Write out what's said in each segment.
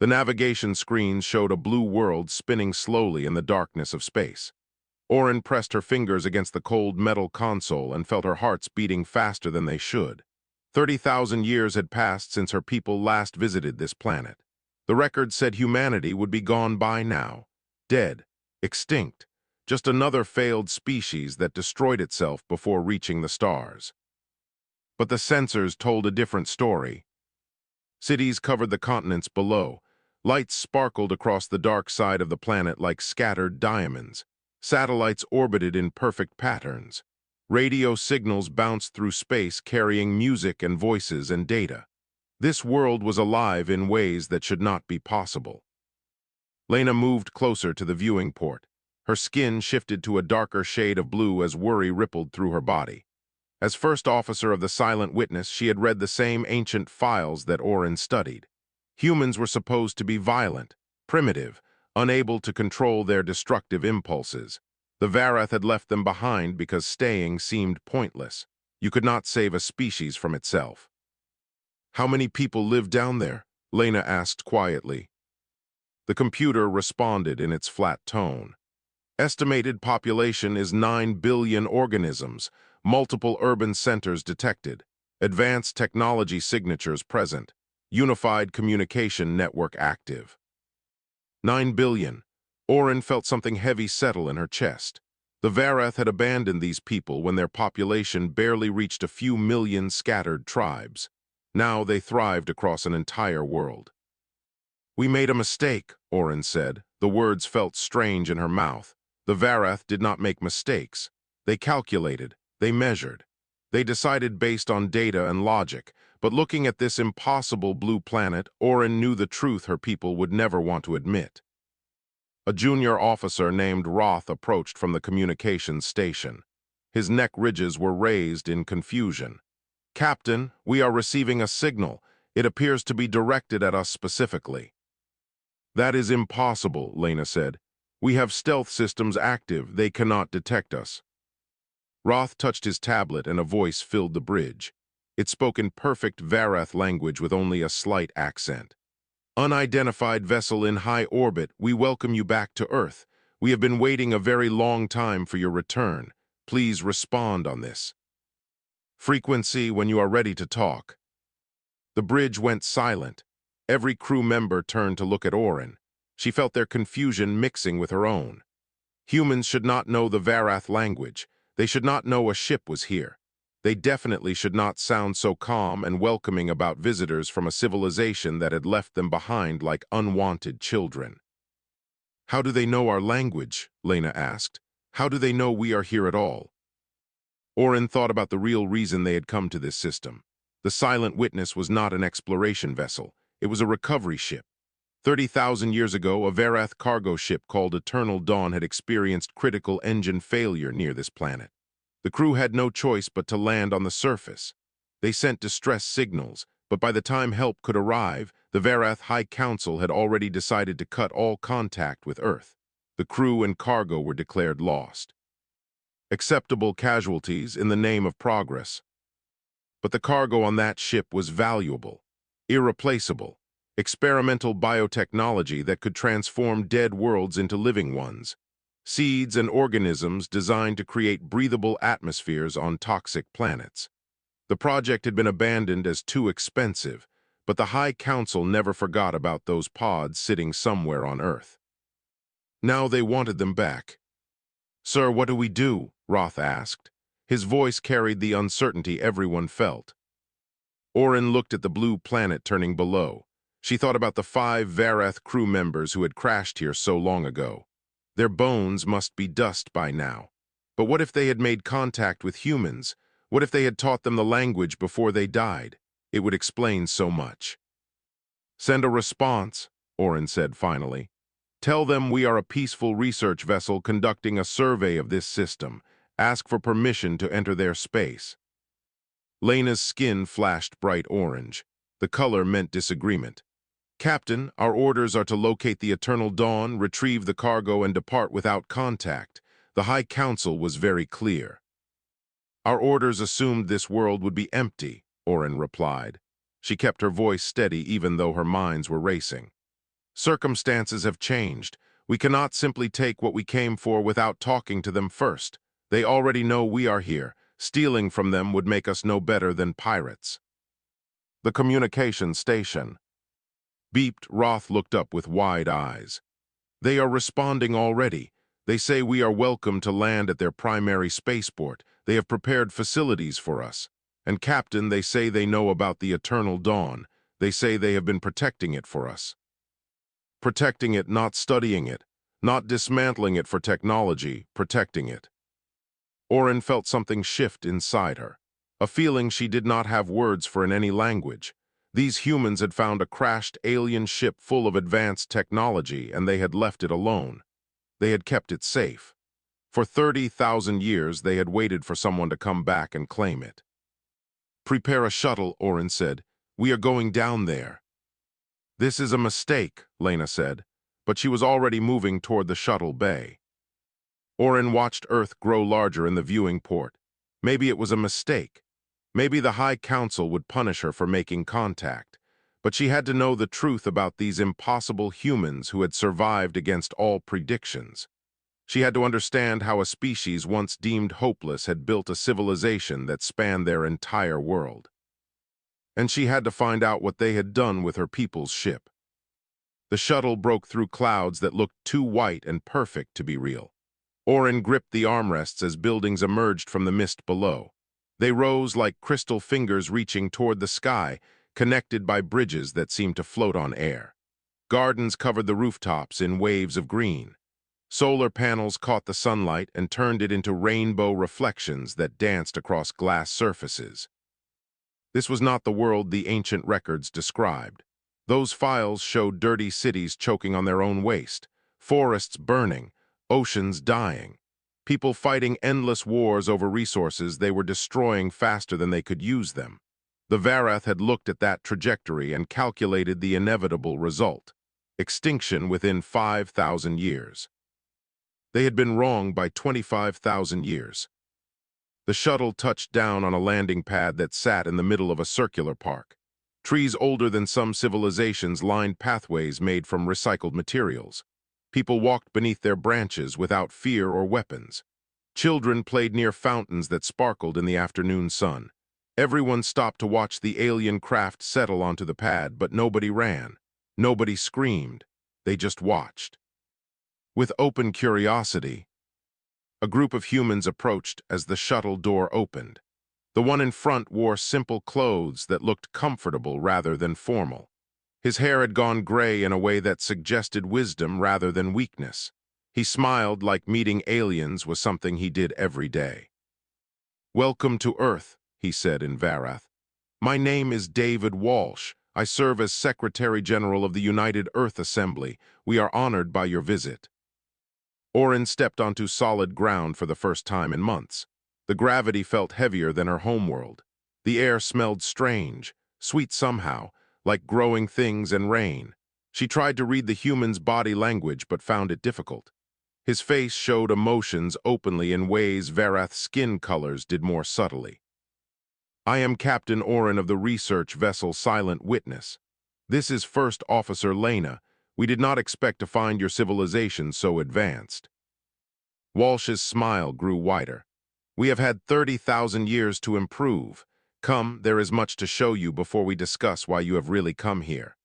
The navigation screens showed a blue world spinning slowly in the darkness of space. Orin pressed her fingers against the cold metal console and felt her hearts beating faster than they should. 30,000 years had passed since her people last visited this planet. The record said humanity would be gone by now, dead, extinct, just another failed species that destroyed itself before reaching the stars. But the sensors told a different story. Cities covered the continents below. Lights sparkled across the dark side of the planet like scattered diamonds. Satellites orbited in perfect patterns. Radio signals bounced through space carrying music and voices and data. This world was alive in ways that should not be possible. Lena moved closer to the viewing port. Her skin shifted to a darker shade of blue as worry rippled through her body. As first officer of the Silent Witness, she had read the same ancient files that Orin studied. Humans were supposed to be violent, primitive, unable to control their destructive impulses. The Varath had left them behind because staying seemed pointless. You could not save a species from itself. "How many people live down there?" Lena asked quietly. The computer responded in its flat tone. "Estimated population is 9 billion organisms, multiple urban centers detected, advanced technology signatures present, unified communication network active." 9 billion. Orin felt something heavy settle in her chest. The Varath had abandoned these people when their population barely reached a few million scattered tribes. Now they thrived across an entire world. "We made a mistake," Orin said. The words felt strange in her mouth. The Varath did not make mistakes. They calculated. They measured. They decided based on data and logic. But looking at this impossible blue planet, Orin knew the truth her people would never want to admit. A junior officer named Roth approached from the communications station. His neck ridges were raised in confusion. "Captain, we are receiving a signal. It appears to be directed at us specifically." "That is impossible," Lena said. "We have stealth systems active. They cannot detect us." Roth touched his tablet and a voice filled the bridge. It spoke in perfect Varath language with only a slight accent. "Unidentified vessel in high orbit, we welcome you back to Earth. We have been waiting a very long time for your return. Please respond on this. Frequency when you are ready to talk." The bridge went silent. Every crew member turned to look at Orin. She felt their confusion mixing with her own. Humans should not know the Varath language. They should not know a ship was here. They definitely should not sound so calm and welcoming about visitors from a civilization that had left them behind like unwanted children. "How do they know our language?" Lena asked. "How do they know we are here at all?" Orin thought about the real reason they had come to this system. The Silent Witness was not an exploration vessel. It was a recovery ship. 30,000 years ago, a Varath cargo ship called Eternal Dawn had experienced critical engine failure near this planet. The crew had no choice but to land on the surface. They sent distress signals, but by the time help could arrive, the Varath High Council had already decided to cut all contact with Earth. The crew and cargo were declared lost. Acceptable casualties in the name of progress. But the cargo on that ship was valuable, irreplaceable, experimental biotechnology that could transform dead worlds into living ones. Seeds and organisms designed to create breathable atmospheres on toxic planets. The project had been abandoned as too expensive, but the High Council never forgot about those pods sitting somewhere on Earth. Now they wanted them back. "Sir, what do we do?" Roth asked. His voice carried the uncertainty everyone felt. Orin looked at the blue planet turning below. She thought about the 5 Varath crew members who had crashed here so long ago. Their bones must be dust by now. But what if they had made contact with humans? What if they had taught them the language before they died? It would explain so much. "Send a response," Orin said finally. "Tell them we are a peaceful research vessel conducting a survey of this system. Ask for permission to enter their space." Lena's skin flashed bright orange. The color meant disagreement. "Captain, our orders are to locate the Eternal Dawn, retrieve the cargo, and depart without contact." The High Council was very clear. "Our orders assumed this world would be empty," Orin replied. She kept her voice steady even though her minds were racing. Circumstances have changed. We cannot simply take what we came for without talking to them first. They already know we are here. Stealing from them would make us no better than pirates. The communication station. Beeped, Roth looked up with wide eyes. They are responding already. They say we are welcome to land at their primary spaceport. They have prepared facilities for us. And Captain, they say they know about the Eternal Dawn. They say they have been protecting it for us. Protecting it, not studying it. Not dismantling it for technology, protecting it. Orin felt something shift inside her. A feeling she did not have words for in any language. These humans had found a crashed alien ship full of advanced technology, and they had left it alone. They had kept it safe. For 30,000 years, they had waited for someone to come back and claim it. Prepare a shuttle, Orin said. We are going down there. This is a mistake, Lena said, but she was already moving toward the shuttle bay. Orin watched Earth grow larger in the viewing port. Maybe it was a mistake. Maybe the High Council would punish her for making contact. But she had to know the truth about these impossible humans who had survived against all predictions. She had to understand how a species once deemed hopeless had built a civilization that spanned their entire world. And she had to find out what they had done with her people's ship. The shuttle broke through clouds that looked too white and perfect to be real. Orin gripped the armrests as buildings emerged from the mist below. They rose like crystal fingers reaching toward the sky, connected by bridges that seemed to float on air. Gardens covered the rooftops in waves of green. Solar panels caught the sunlight and turned it into rainbow reflections that danced across glass surfaces. This was not the world the ancient records described. Those files showed dirty cities choking on their own waste, forests burning, oceans dying, people fighting endless wars over resources they were destroying faster than they could use them. The Varath had looked at that trajectory and calculated the inevitable result: extinction within 5,000 years. They had been wrong by 25,000 years. The shuttle touched down on a landing pad that sat in the middle of a circular park. Trees older than some civilizations lined pathways made from recycled materials. People walked beneath their branches without fear or weapons. Children played near fountains that sparkled in the afternoon sun. Everyone stopped to watch the alien craft settle onto the pad, but nobody ran. Nobody screamed. They just watched. With open curiosity, a group of humans approached as the shuttle door opened. The one in front wore simple clothes that looked comfortable rather than formal. His hair had gone gray in a way that suggested wisdom rather than weakness. He smiled like meeting aliens was something he did every day. "Welcome to Earth," he said in Varath. "My name is David Walsh. I serve as Secretary General of the United Earth Assembly. We are honored by your visit." Orin stepped onto solid ground for the first time in months. The gravity felt heavier than her homeworld. The air smelled strange, sweet somehow, like growing things and rain. She tried to read the human's body language but found it difficult. His face showed emotions openly in ways Varath's skin colors did more subtly. "I am Captain Orin of the research vessel Silent Witness. This is First Officer Lena. We did not expect to find your civilization so advanced." Walsh's smile grew wider. "We have had 30,000 years to improve. Come, there is much to show you before we discuss why you have really come here."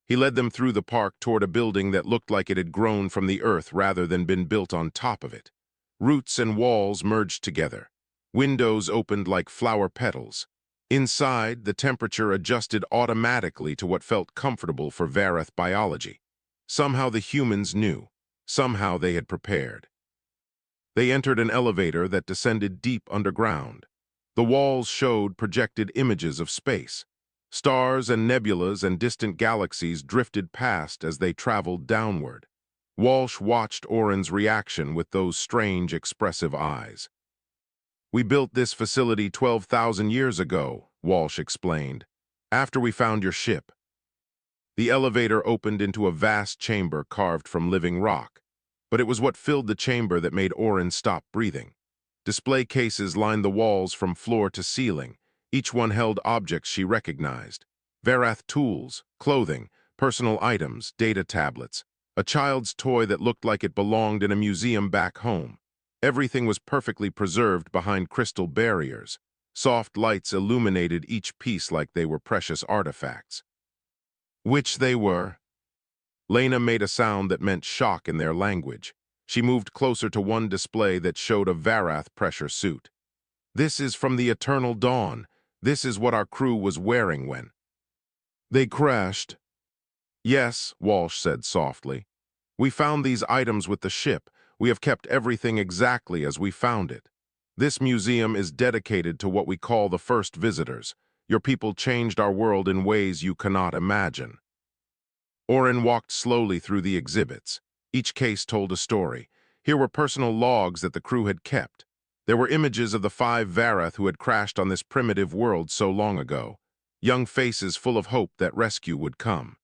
He led them through the park toward a building that looked like it had grown from the earth rather than been built on top of it. Roots and walls merged together. Windows opened like flower petals. Inside, the temperature adjusted automatically to what felt comfortable for Varath biology. Somehow the humans knew. Somehow they had prepared. They entered an elevator that descended deep underground. The walls showed projected images of space. Stars and nebulas and distant galaxies drifted past as they traveled downward. Walsh watched Orin's reaction with those strange, expressive eyes. "We built this facility 12,000 years ago," Walsh explained, "after we found your ship." The elevator opened into a vast chamber carved from living rock, but it was what filled the chamber that made Orin stop breathing. Display cases lined the walls from floor to ceiling. Each one held objects she recognized: Varath tools, clothing, personal items, data tablets, a child's toy that looked like it belonged in a museum back home. Everything was perfectly preserved behind crystal barriers. Soft lights illuminated each piece like they were precious artifacts. Which they were. Lena made a sound that meant shock in their language. She moved closer to one display that showed a Varath pressure suit. This is from the Eternal Dawn. This is what our crew was wearing when they crashed. Yes, Walsh said softly. We found these items with the ship. We have kept everything exactly as we found it. This museum is dedicated to what we call the first visitors. Your people changed our world in ways you cannot imagine. Oren walked slowly through the exhibits. Each case told a story. Here were personal logs that the crew had kept. There were images of the 5 Varath who had crashed on this primitive world so long ago. Young faces full of hope that rescue would come.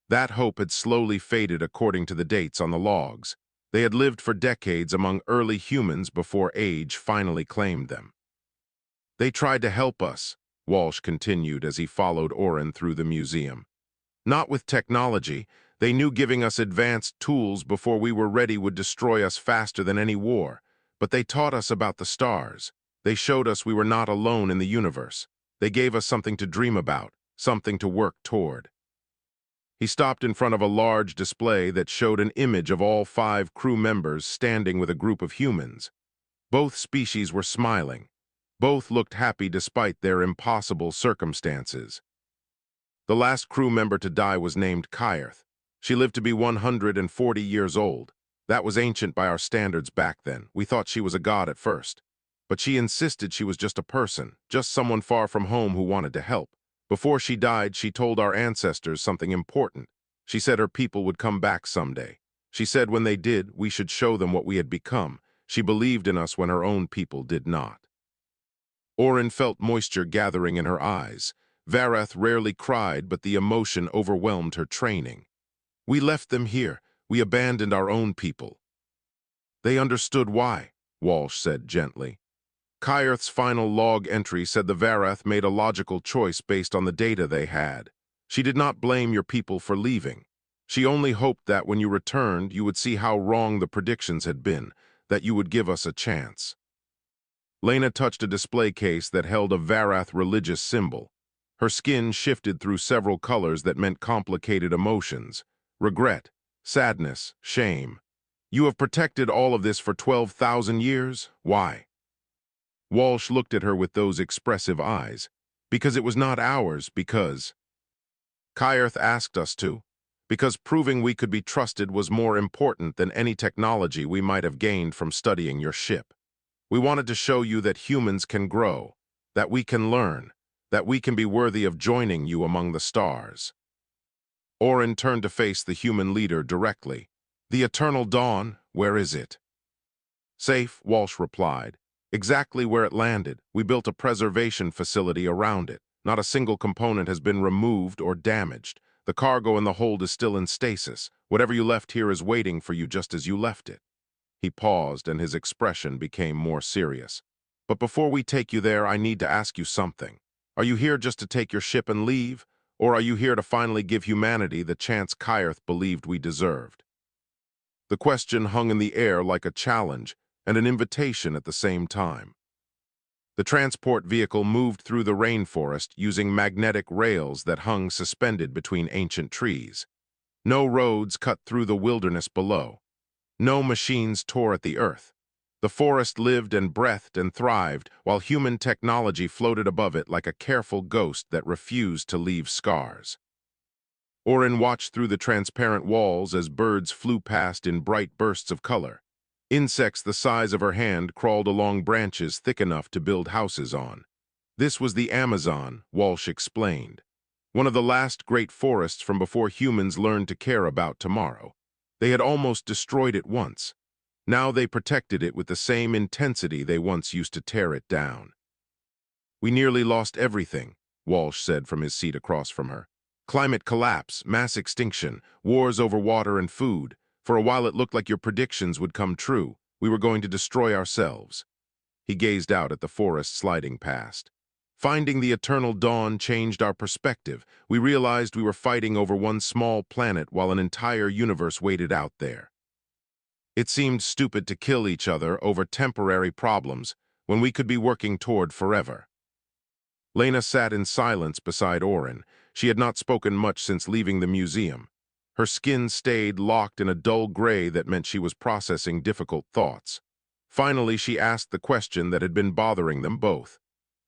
That hope had slowly faded according to the dates on the logs. They had lived for decades among early humans before age finally claimed them. They tried to help us, Walsh continued as he followed Oren through the museum. Not with technology. They knew giving us advanced tools before we were ready would destroy us faster than any war. But they taught us about the stars. They showed us we were not alone in the universe. They gave us something to dream about, something to work toward. He stopped in front of a large display that showed an image of all 5 crew members standing with a group of humans. Both species were smiling. Both looked happy despite their impossible circumstances. The last crew member to die was named Kyrth. She lived to be 140 years old. That was ancient by our standards back then. We thought she was a god at first. But she insisted she was just a person, just someone far from home who wanted to help. Before she died, she told our ancestors something important. She said her people would come back someday. She said when they did, we should show them what we had become. She believed in us when her own people did not. Oren felt moisture gathering in her eyes. Varath rarely cried, but the emotion overwhelmed her training. We left them here. We abandoned our own people. They understood why, Walsh said gently. Kyrth's final log entry said the Varath made a logical choice based on the data they had. She did not blame your people for leaving. She only hoped that when you returned, you would see how wrong the predictions had been, that you would give us a chance. Lena touched a display case that held a Varath religious symbol. Her skin shifted through several colors that meant complicated emotions. Regret, sadness, shame. You have protected all of this for 12,000 years? Why? Walsh looked at her with those expressive eyes. Because it was not ours, because Kyrth asked us to. Because proving we could be trusted was more important than any technology we might have gained from studying your ship. We wanted to show you that humans can grow, that we can learn, that we can be worthy of joining you among the stars. Oren turned to face the human leader directly. The Eternal Dawn, where is it? Safe, Walsh replied. Exactly where it landed. We built a preservation facility around it. Not a single component has been removed or damaged. The cargo in the hold is still in stasis. Whatever you left here is waiting for you just as you left it. He paused and his expression became more serious. But before we take you there, I need to ask you something. Are you here just to take your ship and leave? Or are you here to finally give humanity the chance Kyrth believed we deserved? The question hung in the air like a challenge and an invitation at the same time. The transport vehicle moved through the rainforest using magnetic rails that hung suspended between ancient trees. No roads cut through the wilderness below. No machines tore at the earth. The forest lived and breathed and thrived, while human technology floated above it like a careful ghost that refused to leave scars. Oren watched through the transparent walls as birds flew past in bright bursts of color. Insects the size of her hand crawled along branches thick enough to build houses on. This was the Amazon, Walsh explained. One of the last great forests from before humans learned to care about tomorrow. They had almost destroyed it once. Now they protected it with the same intensity they once used to tear it down. We nearly lost everything, Walsh said from his seat across from her. Climate collapse, mass extinction, wars over water and food. For a while it looked like your predictions would come true. We were going to destroy ourselves. He gazed out at the forest sliding past. Finding the eternal dawn changed our perspective. We realized we were fighting over one small planet while an entire universe waited out there. It seemed stupid to kill each other over temporary problems when we could be working toward forever. Lena sat in silence beside Orin. She had not spoken much since leaving the museum. Her skin stayed locked in a dull gray that meant she was processing difficult thoughts. Finally, she asked the question that had been bothering them both.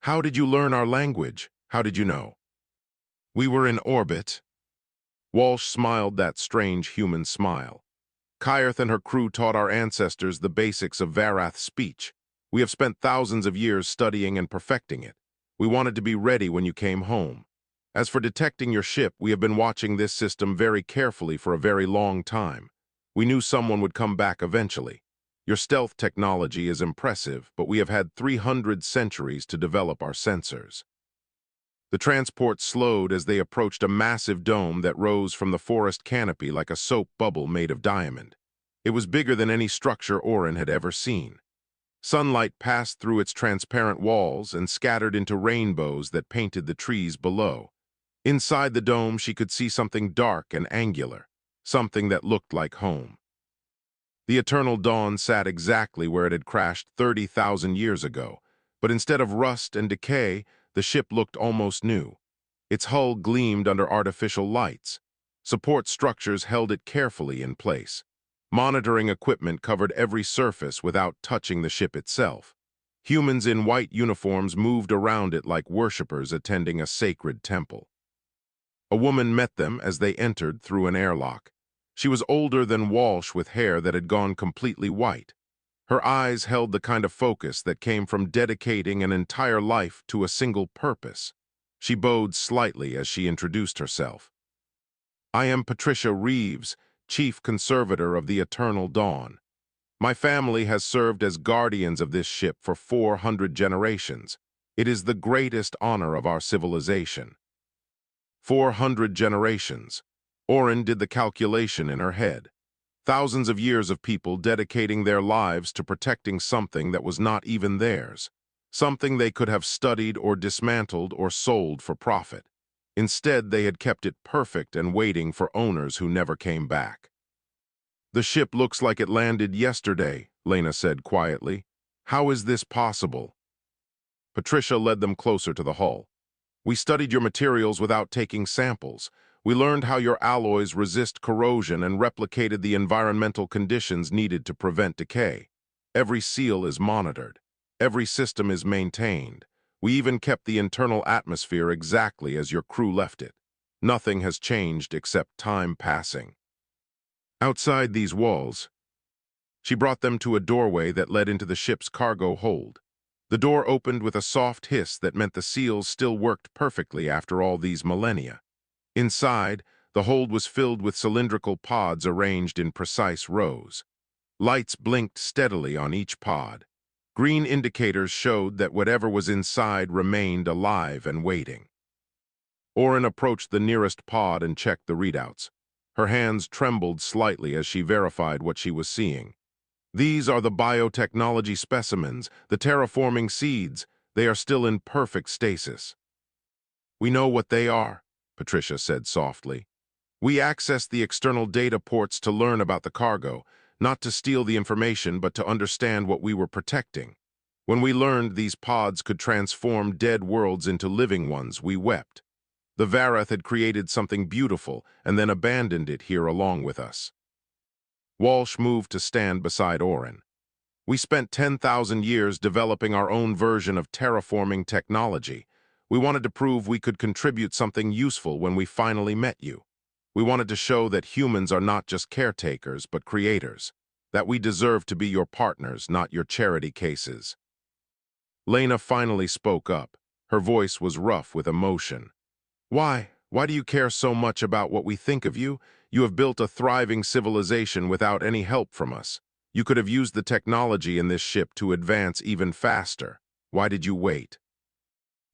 How did you learn our language? How did you know? We were in orbit. Walsh smiled that strange human smile. Kyrth and her crew taught our ancestors the basics of Varath speech. We have spent thousands of years studying and perfecting it. We wanted to be ready when you came home. As for detecting your ship, we have been watching this system very carefully for a very long time. We knew someone would come back eventually. Your stealth technology is impressive, but we have had 300 centuries to develop our sensors. The transport slowed as they approached a massive dome that rose from the forest canopy like a soap bubble made of diamond. It was bigger than any structure Orin had ever seen. Sunlight passed through its transparent walls and scattered into rainbows that painted the trees below. Inside the dome, she could see something dark and angular, something that looked like home. The Eternal Dawn sat exactly where it had crashed 30,000 years ago, but instead of rust and decay, the ship looked almost new. Its hull gleamed under artificial lights. Support structures held it carefully in place. Monitoring equipment covered every surface without touching the ship itself. Humans in white uniforms moved around it like worshippers attending a sacred temple. A woman met them as they entered through an airlock. She was older than Walsh with hair that had gone completely white. Her eyes held the kind of focus that came from dedicating an entire life to a single purpose. She bowed slightly as she introduced herself. I am Patricia Reeves, Chief Conservator of the Eternal Dawn. My family has served as guardians of this ship for 400 generations. It is the greatest honor of our civilization. 400 generations. Orin did the calculation in her head. Thousands of years of people dedicating their lives to protecting something that was not even theirs, something they could have studied or dismantled or sold for profit. Instead, they had kept it perfect and waiting for owners who never came back. The ship looks like it landed yesterday, Lena said quietly. How is this possible? Patricia led them closer to the hull. We studied your materials without taking samples. We learned how your alloys resist corrosion and replicated the environmental conditions needed to prevent decay. Every seal is monitored. Every system is maintained. We even kept the internal atmosphere exactly as your crew left it. Nothing has changed except time passing. Outside these walls, she brought them to a doorway that led into the ship's cargo hold. The door opened with a soft hiss that meant the seals still worked perfectly after all these millennia. Inside, the hold was filled with cylindrical pods arranged in precise rows. Lights blinked steadily on each pod. Green indicators showed that whatever was inside remained alive and waiting. Orin approached the nearest pod and checked the readouts. Her hands trembled slightly as she verified what she was seeing. These are the biotechnology specimens, the terraforming seeds. They are still in perfect stasis. We know what they are, Patricia said softly. We accessed the external data ports to learn about the cargo, not to steal the information, but to understand what we were protecting. When we learned these pods could transform dead worlds into living ones, we wept. The Varath had created something beautiful and then abandoned it here along with us. Walsh moved to stand beside Orin. We spent 10,000 years developing our own version of terraforming technology. We wanted to prove we could contribute something useful when we finally met you. We wanted to show that humans are not just caretakers, but creators, that we deserve to be your partners, not your charity cases. Lena finally spoke up. Her voice was rough with emotion. Why? Why do you care so much about what we think of you? You have built a thriving civilization without any help from us. You could have used the technology in this ship to advance even faster. Why did you wait?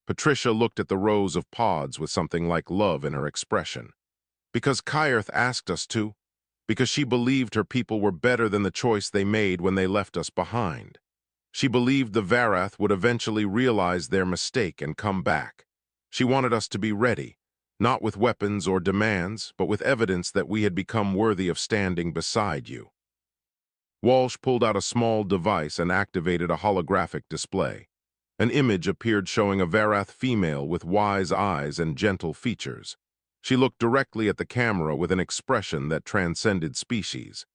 Patricia looked at the rows of pods with something like love in her expression. Because Kyrth asked us to. Because she believed her people were better than the choice they made when they left us behind. She believed the Varath would eventually realize their mistake and come back. She wanted us to be ready, not with weapons or demands, but with evidence that we had become worthy of standing beside you. Walsh pulled out a small device and activated a holographic display. An image appeared showing a Varath female with wise eyes and gentle features. She looked directly at the camera with an expression that transcended species.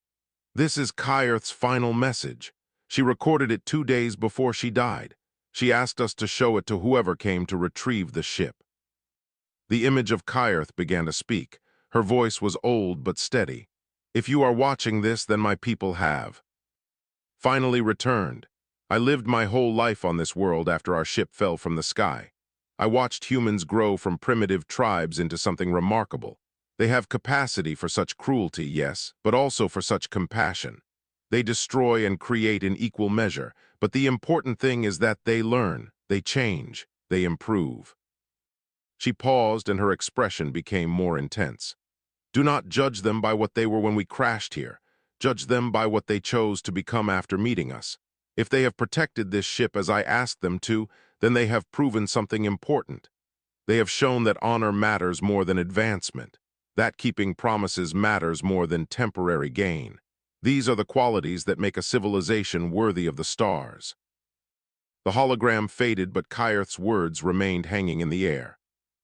This is Kyrth's final message. She recorded it 2 days before she died. She asked us to show it to whoever came to retrieve the ship. The image of Kyrth began to speak. Her voice was old but steady. If you are watching this, then my people have finally returned. I lived my whole life on this world after our ship fell from the sky. I watched humans grow from primitive tribes into something remarkable. They have capacity for such cruelty, yes, but also for such compassion. They destroy and create in equal measure, but the important thing is that they learn, they change, they improve. She paused and her expression became more intense. Do not judge them by what they were when we crashed here. Judge them by what they chose to become after meeting us. If they have protected this ship as I asked them to, then they have proven something important. They have shown that honor matters more than advancement, that keeping promises matters more than temporary gain. These are the qualities that make a civilization worthy of the stars. The hologram faded, but Kyrth's words remained hanging in the air.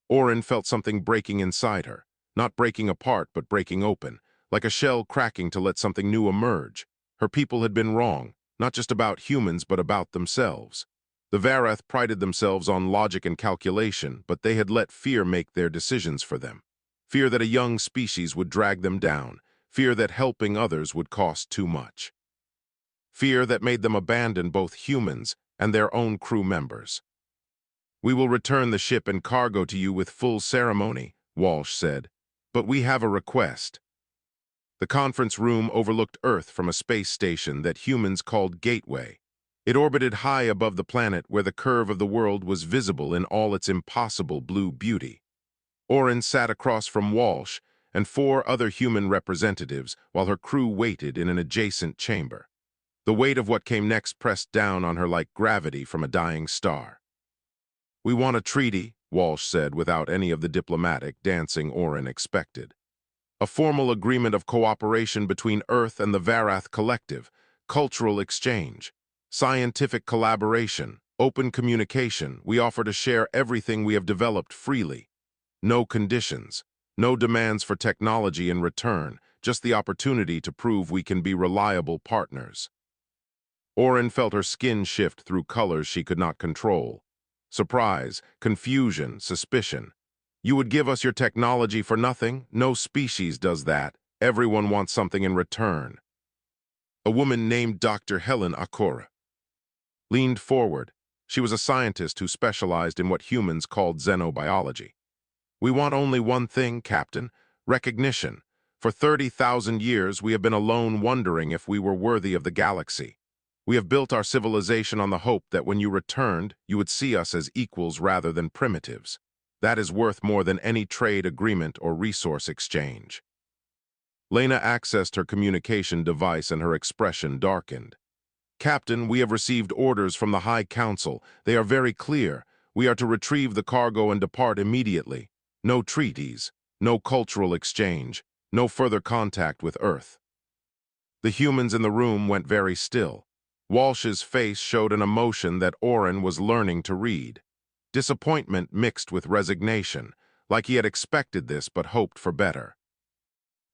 Orin felt something breaking inside her, not breaking apart, but breaking open, like a shell cracking to let something new emerge. Her people had been wrong, not just about humans, but about themselves. The Varath prided themselves on logic and calculation, but they had let fear make their decisions for them. Fear that a young species would drag them down, fear that helping others would cost too much. Fear that made them abandon both humans and their own crew members. We will return the ship and cargo to you with full ceremony, Walsh said, but we have a request. The conference room overlooked Earth from a space station that humans called Gateway. It orbited high above the planet where the curve of the world was visible in all its impossible blue beauty. Orin sat across from Walsh and 4 other human representatives while her crew waited in an adjacent chamber. The weight of what came next pressed down on her like gravity from a dying star. We want a treaty, Walsh said without any of the diplomatic dancing Orin expected. A formal agreement of cooperation between Earth and the Varath Collective, cultural exchange, scientific collaboration, open communication. We offer to share everything we have developed freely. No conditions, no demands for technology in return, just the opportunity to prove we can be reliable partners. Orin felt her skin shift through colors she could not control. Surprise, confusion, suspicion. You would give us your technology for nothing? No species does that. Everyone wants something in return. A woman named Dr. Helen Akora leaned forward. She was a scientist who specialized in what humans called xenobiology. We want only one thing, Captain, recognition. For 30,000 years, we have been alone wondering if we were worthy of the galaxy. We have built our civilization on the hope that when you returned, you would see us as equals rather than primitives. That is worth more than any trade agreement or resource exchange. Lena accessed her communication device and her expression darkened. Captain, we have received orders from the High Council. They are very clear. We are to retrieve the cargo and depart immediately. No treaties, no cultural exchange, no further contact with Earth. The humans in the room went very still. Walsh's face showed an emotion that Orin was learning to read. Disappointment mixed with resignation, like he had expected this but hoped for better.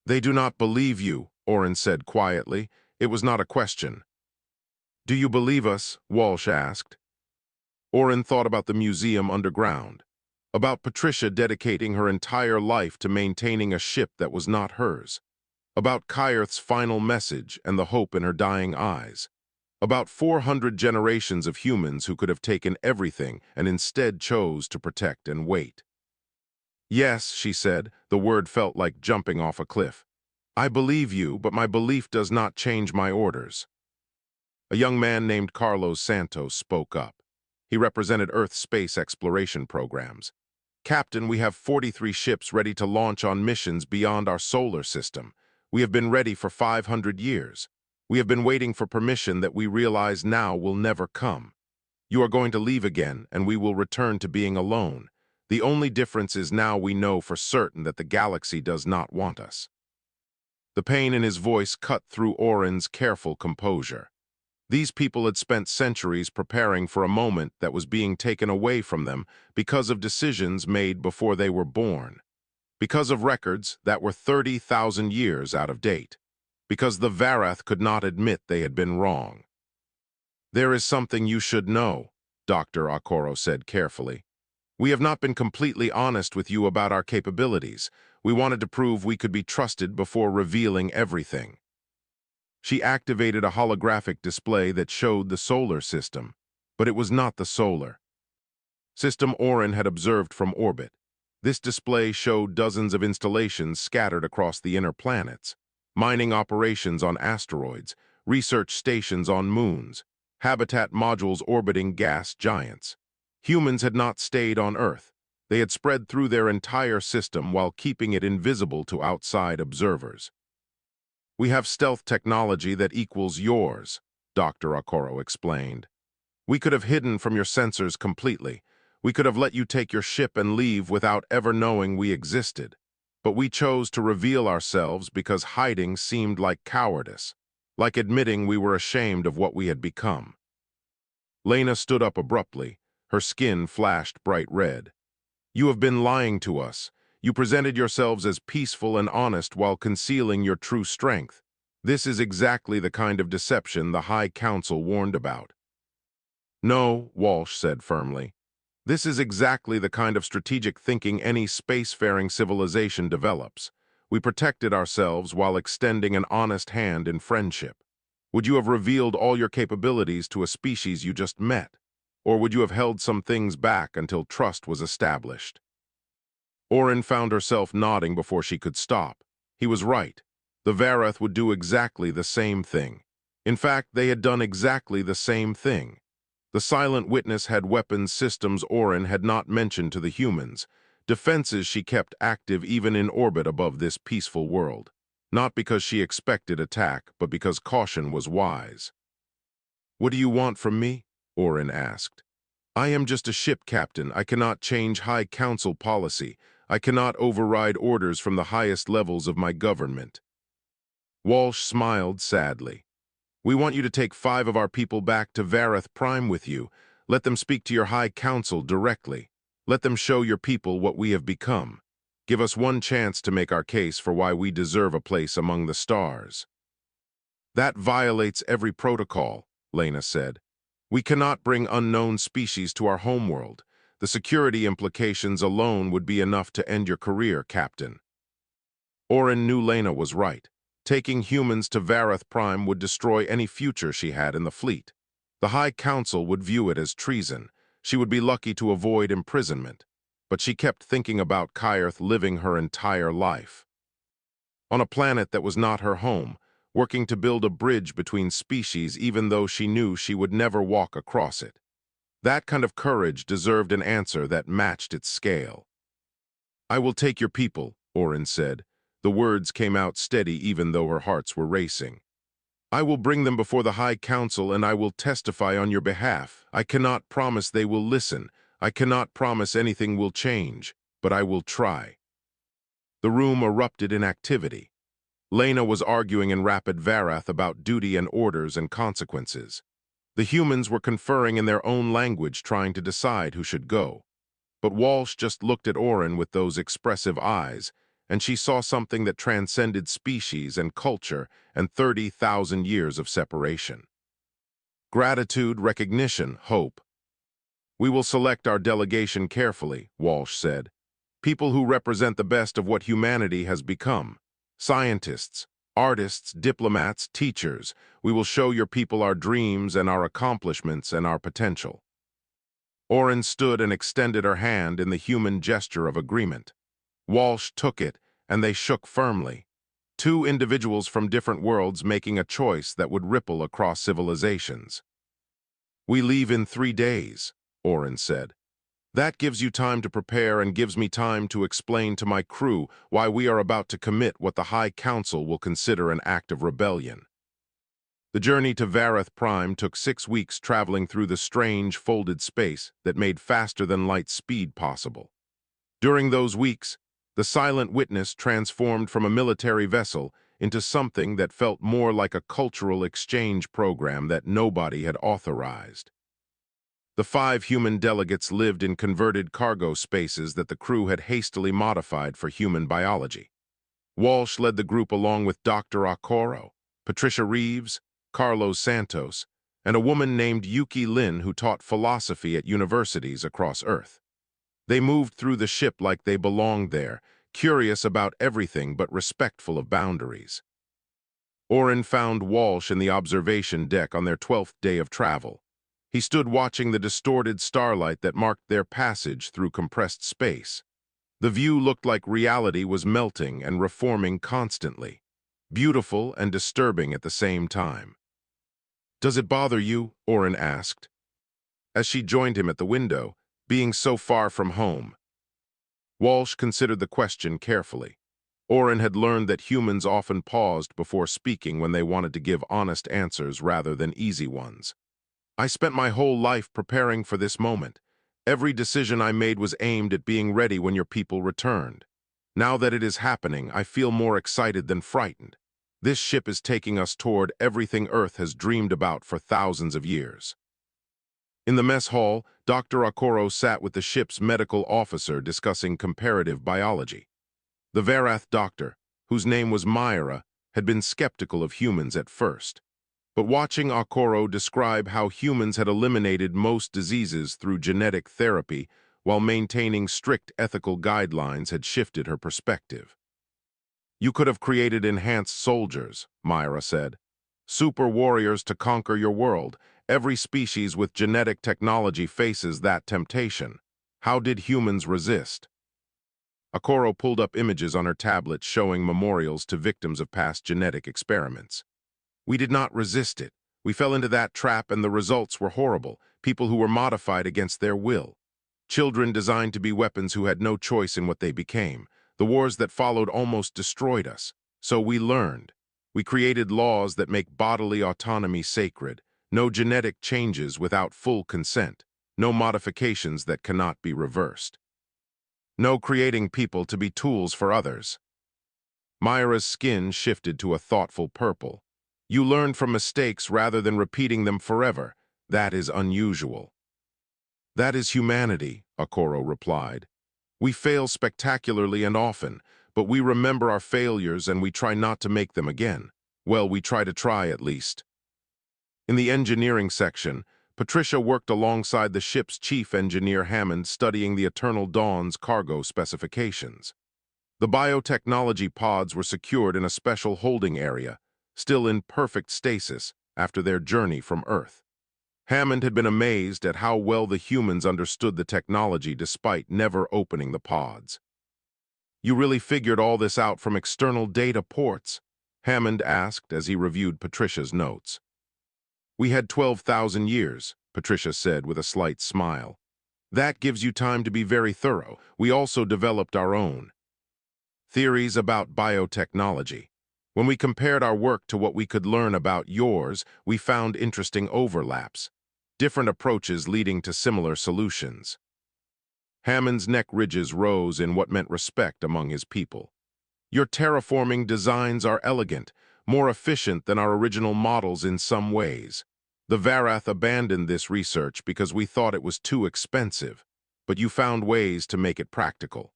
They do not believe you, Orin said quietly. It was not a question. Do you believe us? Walsh asked. Orin thought about the museum underground, about Patricia dedicating her entire life to maintaining a ship that was not hers, about Kyrth's final message and the hope in her dying eyes. About 400 generations of humans who could have taken everything and instead chose to protect and wait. Yes, she said, the word felt like jumping off a cliff. I believe you, but my belief does not change my orders. A young man named Carlos Santos spoke up. He represented Earth's space exploration programs. Captain, we have 43 ships ready to launch on missions beyond our solar system. We have been ready for 500 years. We have been waiting for permission that we realize now will never come. You are going to leave again, and we will return to being alone. The only difference is now we know for certain that the galaxy does not want us." The pain in his voice cut through Oren's careful composure. These people had spent centuries preparing for a moment that was being taken away from them because of decisions made before they were born, because of records that were 30,000 years out of date, because the Varath could not admit they had been wrong. "There is something you should know," Dr. Okoro said carefully. "We have not been completely honest with you about our capabilities. We wanted to prove we could be trusted before revealing everything." She activated a holographic display that showed the solar system, but it was not the solar system Oren had observed from orbit. This display showed dozens of installations scattered across the inner planets, mining operations on asteroids, research stations on moons, habitat modules orbiting gas giants. Humans had not stayed on Earth. They had spread through their entire system while keeping it invisible to outside observers. "We have stealth technology that equals yours," Dr. Okoro explained. "We could have hidden from your sensors completely. We could have let you take your ship and leave without ever knowing we existed. But we chose to reveal ourselves because hiding seemed like cowardice, like admitting we were ashamed of what we had become." Lena stood up abruptly. Her skin flashed bright red. "You have been lying to us. You presented yourselves as peaceful and honest while concealing your true strength. This is exactly the kind of deception the High Council warned about." "No," Walsh said firmly. "This is exactly the kind of strategic thinking any spacefaring civilization develops. We protected ourselves while extending an honest hand in friendship. Would you have revealed all your capabilities to a species you just met? Or would you have held some things back until trust was established?" Oren found herself nodding before she could stop. He was right. The Varath would do exactly the same thing. In fact, they had done exactly the same thing. The Silent Witness had weapons systems Oren had not mentioned to the humans, defenses she kept active even in orbit above this peaceful world. Not because she expected attack, but because caution was wise. "What do you want from me?" Oren asked. "I am just a ship captain. I cannot change High Council policy. I cannot override orders from the highest levels of my government." Walsh smiled sadly. "We want you to take 5 of our people back to Varath Prime with you. Let them speak to your High Council directly. Let them show your people what we have become. Give us one chance to make our case for why we deserve a place among the stars." "That violates every protocol," Lena said. "We cannot bring unknown species to our homeworld. The security implications alone would be enough to end your career, Captain." Oren knew Lena was right. Taking humans to Varath Prime would destroy any future she had in the fleet. The High Council would view it as treason. She would be lucky to avoid imprisonment. But she kept thinking about Kyrth living her entire life on a planet that was not her home, working to build a bridge between species even though she knew she would never walk across it. That kind of courage deserved an answer that matched its scale. "I will take your people," Oren said. The words came out steady even though her hearts were racing. "I will bring them before the High Council and I will testify on your behalf. I cannot promise they will listen. I cannot promise anything will change, but I will try." The room erupted in activity. Lena was arguing in rapid Varath about duty and orders and consequences. The humans were conferring in their own language, trying to decide who should go. But Walsh just looked at Oren with those expressive eyes, and she saw something that transcended species and culture and 30,000 years of separation. Gratitude, recognition, hope. "We will select our delegation carefully," Walsh said. "People who represent the best of what humanity has become. Scientists, artists, diplomats, teachers. We will show your people our dreams and our accomplishments and our potential." Oren stood and extended her hand in the human gesture of agreement. Walsh took it, and they shook firmly. 2 individuals from different worlds making a choice that would ripple across civilizations. "We leave in 3 days," Oren said. "That gives you time to prepare and gives me time to explain to my crew why we are about to commit what the High Council will consider an act of rebellion." The journey to Vareth Prime took 6 weeks traveling through the strange, folded space that made faster-than-light speed possible. During those weeks, the Silent Witness transformed from a military vessel into something that felt more like a cultural exchange program that nobody had authorized. The 5 human delegates lived in converted cargo spaces that the crew had hastily modified for human biology. Walsh led the group along with Dr. Okoro, Patricia Reeves, Carlos Santos, and a woman named Yuki Lin who taught philosophy at universities across Earth. They moved through the ship like they belonged there, curious about everything but respectful of boundaries. Oren found Walsh in the observation deck on their 12th day of travel. He stood watching the distorted starlight that marked their passage through compressed space. The view looked like reality was melting and reforming constantly, beautiful and disturbing at the same time. "Does it bother you?" Oren asked, as she joined him at the window, being so far from home. Walsh considered the question carefully. Oren had learned that humans often paused before speaking when they wanted to give honest answers rather than easy ones. "I spent my whole life preparing for this moment. Every decision I made was aimed at being ready when your people returned. Now that it is happening, I feel more excited than frightened. This ship is taking us toward everything Earth has dreamed about for thousands of years." In the mess hall, Dr. Okoro sat with the ship's medical officer discussing comparative biology. The Varath doctor, whose name was Myra, had been skeptical of humans at first. But watching Okoro describe how humans had eliminated most diseases through genetic therapy while maintaining strict ethical guidelines had shifted her perspective. "You could have created enhanced soldiers," Myra said. "Super warriors to conquer your world. Every species with genetic technology faces that temptation. How did humans resist?" Okoro pulled up images on her tablet showing memorials to victims of past genetic experiments. "We did not resist it. We fell into that trap and the results were horrible. People who were modified against their will. Children designed to be weapons who had no choice in what they became. The wars that followed almost destroyed us. So we learned. We created laws that make bodily autonomy sacred. No genetic changes without full consent. No modifications that cannot be reversed. No creating people to be tools for others." Myra's skin shifted to a thoughtful purple. "You learned from mistakes rather than repeating them forever. That is unusual." "That is humanity," Okoro replied. "We fail spectacularly and often, but we remember our failures and we try not to make them again. Well, we try at least." In the engineering section, Patricia worked alongside the ship's chief engineer Hammond studying the Eternal Dawn's cargo specifications. The biotechnology pods were secured in a special holding area, still in perfect stasis after their journey from Earth. Hammond had been amazed at how well the humans understood the technology despite never opening the pods. "You really figured all this out from external data ports?" Hammond asked as he reviewed Patricia's notes. "We had 12,000 years, Patricia said with a slight smile. "That gives you time to be very thorough. We also developed our own theories about biotechnology. When we compared our work to what we could learn about yours, we found interesting overlaps, different approaches leading to similar solutions." Hammond's neck ridges rose in what meant respect among his people. "Your terraforming designs are elegant, more efficient than our original models in some ways. The Varath abandoned this research because we thought it was too expensive, but you found ways to make it practical."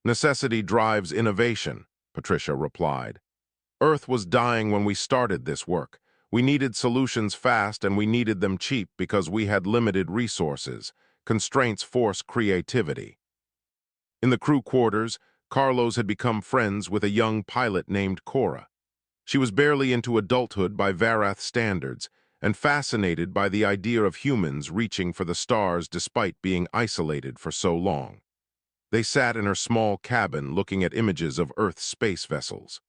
"Necessity drives innovation," Patricia replied. "Earth was dying when we started this work. We needed solutions fast and we needed them cheap because we had limited resources. Constraints force creativity." In the crew quarters, Carlos had become friends with a young pilot named Cora. She was barely into adulthood by Varath standards and fascinated by the idea of humans reaching for the stars despite being isolated for so long. They sat in her small cabin looking at images of Earth's space vessels.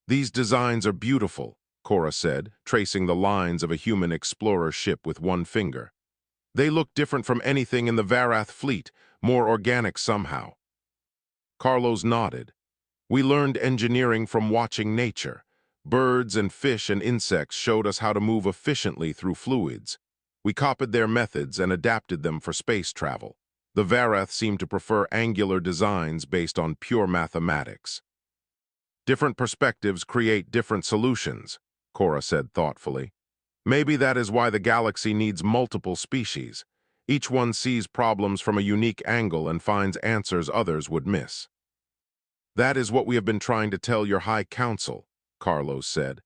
"These designs are beautiful," Cora said, tracing the lines of a human explorer ship with one finger. "They look different from anything in the Varath fleet, more organic somehow." Carlos nodded. "We learned engineering from watching nature. Birds and fish and insects showed us how to move efficiently through fluids. We copied their methods and adapted them for space travel. The Varath seemed to prefer angular designs based on pure mathematics. Different perspectives create different solutions, Cora said thoughtfully. Maybe that is why the galaxy needs multiple species. Each one sees problems from a unique angle and finds answers others would miss. That is what we have been trying to tell your High Council, Carlos said.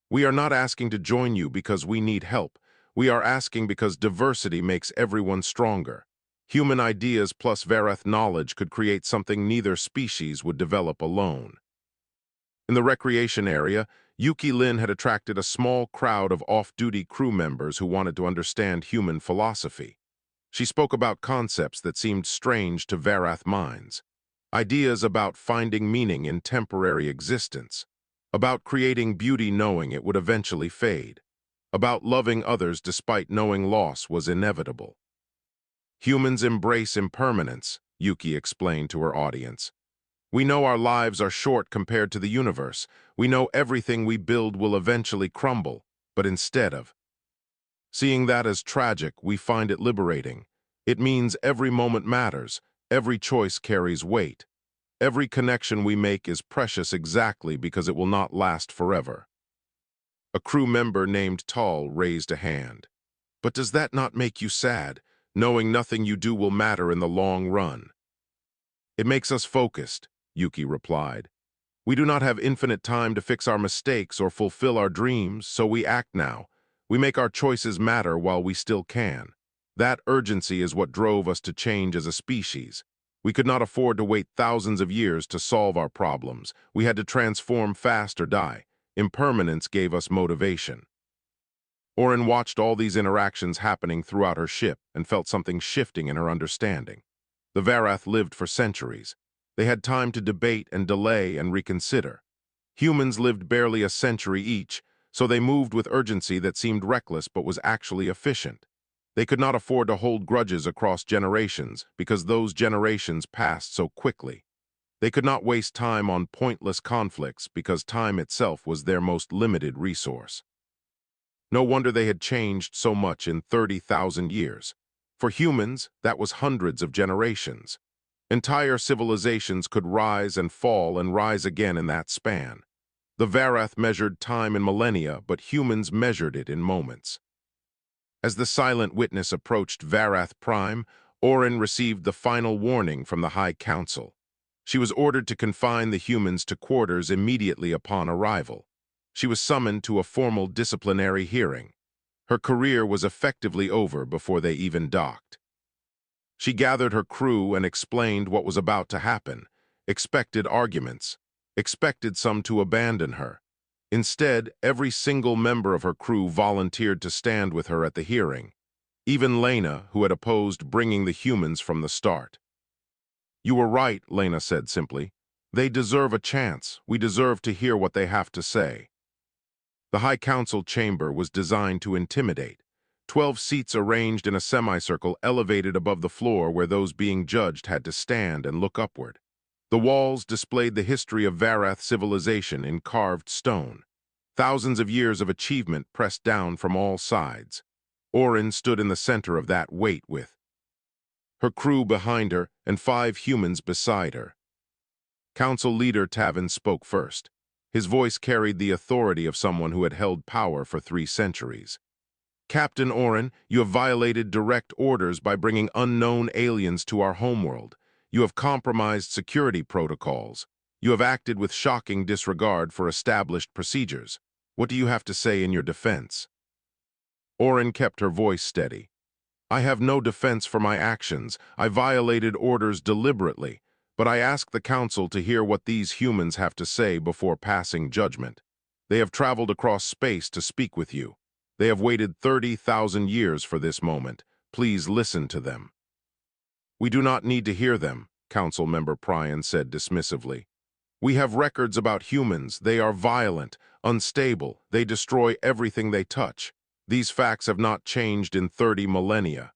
We are not asking to join you because we need help. We are asking because diversity makes everyone stronger. Human ideas plus Varath knowledge could create something neither species would develop alone. In the recreation area, Yuki Lin had attracted a small crowd of off-duty crew members who wanted to understand human philosophy. She spoke about concepts that seemed strange to Varath minds. Ideas about finding meaning in temporary existence. About creating beauty knowing it would eventually fade. About loving others despite knowing loss was inevitable. Humans embrace impermanence, Yuki explained to her audience. We know our lives are short compared to the universe. We know everything we build will eventually crumble, but instead of seeing that as tragic, we find it liberating. It means every moment matters, every choice carries weight. Every connection we make is precious exactly because it will not last forever. A crew member named Tal raised a hand. But does that not make you sad, knowing nothing you do will matter in the long run? It makes us focused, Yuki replied. We do not have infinite time to fix our mistakes or fulfill our dreams, so we act now. We make our choices matter while we still can. That urgency is what drove us to change as a species. We could not afford to wait thousands of years to solve our problems. We had to transform fast or die. Impermanence gave us motivation. Orin watched all these interactions happening throughout her ship and felt something shifting in her understanding. The Varath lived for centuries. They had time to debate and delay and reconsider. Humans lived barely a century each, so they moved with urgency that seemed reckless but was actually efficient. They could not afford to hold grudges across generations because those generations passed so quickly. They could not waste time on pointless conflicts because time itself was their most limited resource. No wonder they had changed so much in 30,000 years. For humans, that was hundreds of generations. Entire civilizations could rise and fall and rise again in that span. The Varath measured time in millennia, but humans measured it in moments. As the silent witness approached Varath Prime, Orin received the final warning from the High Council. She was ordered to confine the humans to quarters immediately upon arrival. She was summoned to a formal disciplinary hearing. Her career was effectively over before they even docked. She gathered her crew and explained what was about to happen, expected arguments, expected some to abandon her. Instead, every single member of her crew volunteered to stand with her at the hearing, even Lena, who had opposed bringing the humans from the start. You were right, Lena said simply. They deserve a chance. We deserve to hear what they have to say. The High Council chamber was designed to intimidate. 12 seats arranged in a semicircle elevated above the floor where those being judged had to stand and look upward. The walls displayed the history of Varath civilization in carved stone. Thousands of years of achievement pressed down from all sides. Orin stood in the center of that weight with her crew behind her and 5 humans beside her. Council leader Tavin spoke first. His voice carried the authority of someone who had held power for 3 centuries. Captain Orin, you have violated direct orders by bringing unknown aliens to our homeworld. You have compromised security protocols. You have acted with shocking disregard for established procedures. What do you have to say in your defense? Orin kept her voice steady. I have no defense for my actions. I violated orders deliberately, but I ask the Council to hear what these humans have to say before passing judgment. They have traveled across space to speak with you. They have waited 30,000 years for this moment. Please listen to them. We do not need to hear them, Council Member Pryan said dismissively. We have records about humans. They are violent, unstable. They destroy everything they touch. These facts have not changed in 30 millennia.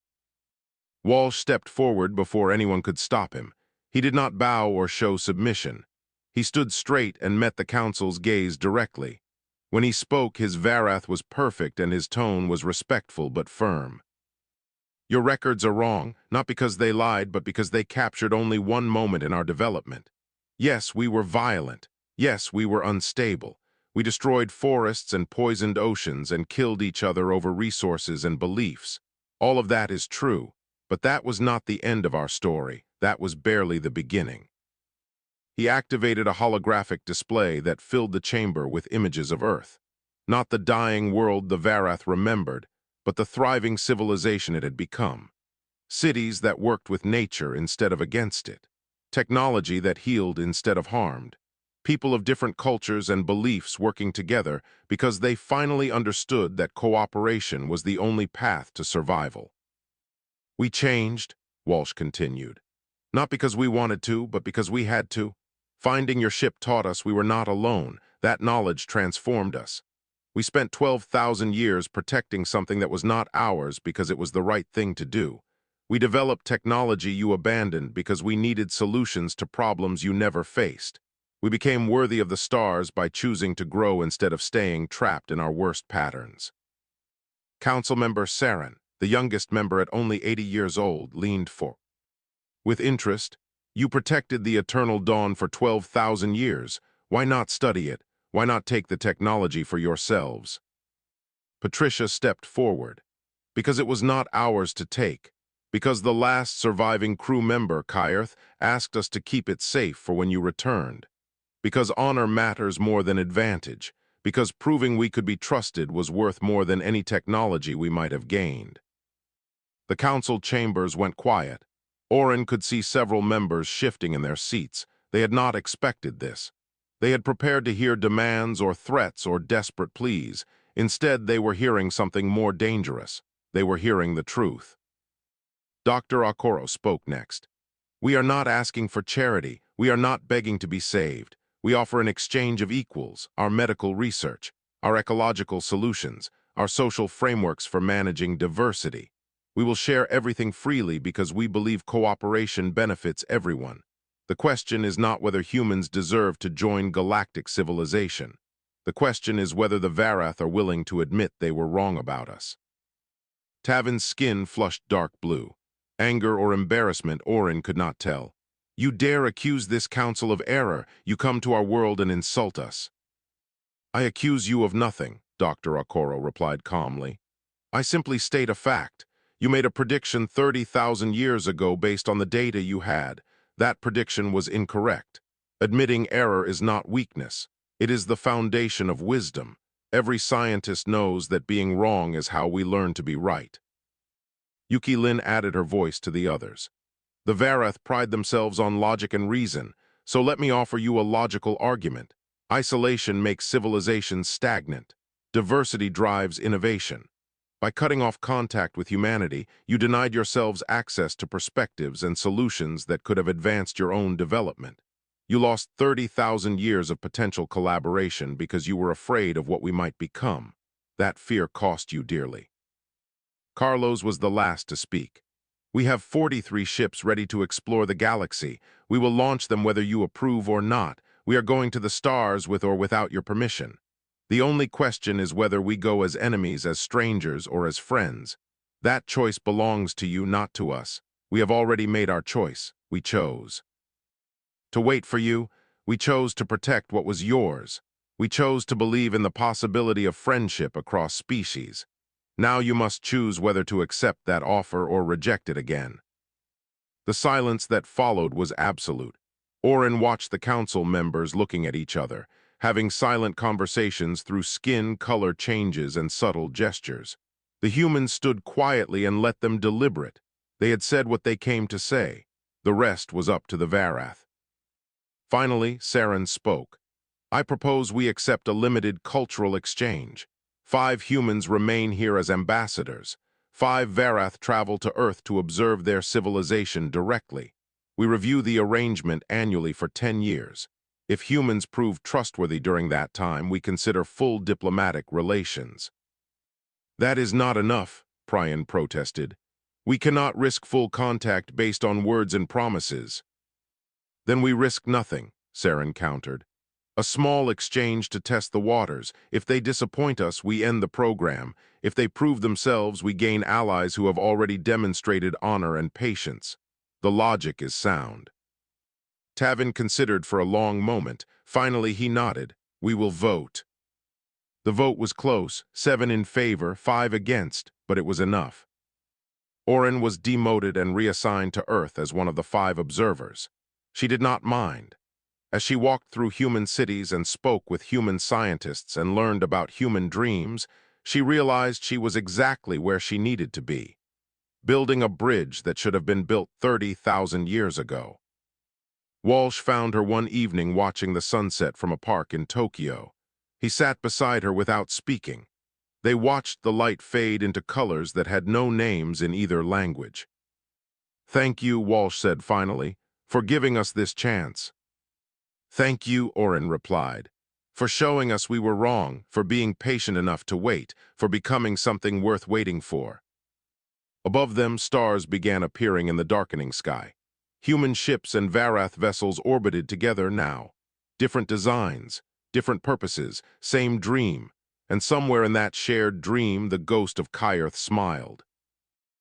Walsh stepped forward before anyone could stop him. He did not bow or show submission. He stood straight and met the Council's gaze directly. When he spoke, his Varath was perfect and his tone was respectful but firm. Your records are wrong, not because they lied, but because they captured only one moment in our development. Yes, we were violent. Yes, we were unstable. We destroyed forests and poisoned oceans and killed each other over resources and beliefs. All of that is true, but that was not the end of our story. That was barely the beginning. He activated a holographic display that filled the chamber with images of Earth. Not the dying world the Varath remembered, but the thriving civilization it had become. Cities that worked with nature instead of against it. Technology that healed instead of harmed. People of different cultures and beliefs working together because they finally understood that cooperation was the only path to survival. We changed, Walsh continued. Not because we wanted to, but because we had to. Finding your ship taught us we were not alone. That knowledge transformed us. We spent 12,000 years protecting something that was not ours because it was the right thing to do. We developed technology you abandoned because we needed solutions to problems you never faced. We became worthy of the stars by choosing to grow instead of staying trapped in our worst patterns. Council Member Saren, the youngest member at only 80 years old, leaned forward. With interest, you protected the eternal dawn for 12,000 years. Why not study it? Why not take the technology for yourselves? Patricia stepped forward. Because it was not ours to take. Because the last surviving crew member, Kyrth, asked us to keep it safe for when you returned. Because honor matters more than advantage. Because proving we could be trusted was worth more than any technology we might have gained. The council chambers went quiet. Oren could see several members shifting in their seats. They had not expected this. They had prepared to hear demands or threats or desperate pleas. Instead, they were hearing something more dangerous. They were hearing the truth. Dr. Okoro spoke next. We are not asking for charity. We are not begging to be saved. We offer an exchange of equals, our medical research, our ecological solutions, our social frameworks for managing diversity. We will share everything freely because we believe cooperation benefits everyone. The question is not whether humans deserve to join galactic civilization. The question is whether the Varath are willing to admit they were wrong about us. Tavin's skin flushed dark blue. Anger or embarrassment, Oren could not tell. You dare accuse this council of error. You come to our world and insult us. I accuse you of nothing, Dr. Okoro replied calmly. I simply state a fact. You made a prediction 30,000 years ago based on the data you had. That prediction was incorrect. Admitting error is not weakness. It is the foundation of wisdom. Every scientist knows that being wrong is how we learn to be right. Yuki Lin added her voice to the others. The Varath pride themselves on logic and reason, so let me offer you a logical argument. Isolation makes civilizations stagnant. Diversity drives innovation. By cutting off contact with humanity, you denied yourselves access to perspectives and solutions that could have advanced your own development. You lost 30,000 years of potential collaboration because you were afraid of what we might become. That fear cost you dearly. Carlos was the last to speak. We have 43 ships ready to explore the galaxy. We will launch them whether you approve or not. We are going to the stars with or without your permission. The only question is whether we go as enemies, as strangers, or as friends. That choice belongs to you, not to us. We have already made our choice. We chose. To wait for you, we chose to protect what was yours. We chose to believe in the possibility of friendship across species. Now you must choose whether to accept that offer or reject it again. The silence that followed was absolute. Oren watched the council members looking at each other, having silent conversations through skin color changes and subtle gestures. The humans stood quietly and let them deliberate. They had said what they came to say. The rest was up to the Varath. Finally, Saren spoke. I propose we accept a limited cultural exchange. 5 humans remain here as ambassadors. 5 Varath travel to Earth to observe their civilization directly. We review the arrangement annually for 10 years. If humans prove trustworthy during that time, we consider full diplomatic relations. That is not enough, Prion protested. We cannot risk full contact based on words and promises. Then we risk nothing, Saren countered. A small exchange to test the waters. If they disappoint us, we end the program. If they prove themselves, we gain allies who have already demonstrated honor and patience. The logic is sound. Tavin considered for a long moment. Finally, he nodded. We will vote. The vote was close, 7 in favor, 5 against, but it was enough. Orin was demoted and reassigned to Earth as one of the 5 observers. She did not mind. As she walked through human cities and spoke with human scientists and learned about human dreams, she realized she was exactly where she needed to be, building a bridge that should have been built 30,000 years ago. Walsh found her one evening watching the sunset from a park in Tokyo. He sat beside her without speaking. They watched the light fade into colors that had no names in either language. "Thank you," Walsh said finally, "for giving us this chance." "Thank you," Orin replied, "for showing us we were wrong, for being patient enough to wait, for becoming something worth waiting for." Above them, stars began appearing in the darkening sky. Human ships and Varath vessels orbited together now. Different designs, different purposes, same dream, and somewhere in that shared dream the ghost of Kyrth smiled.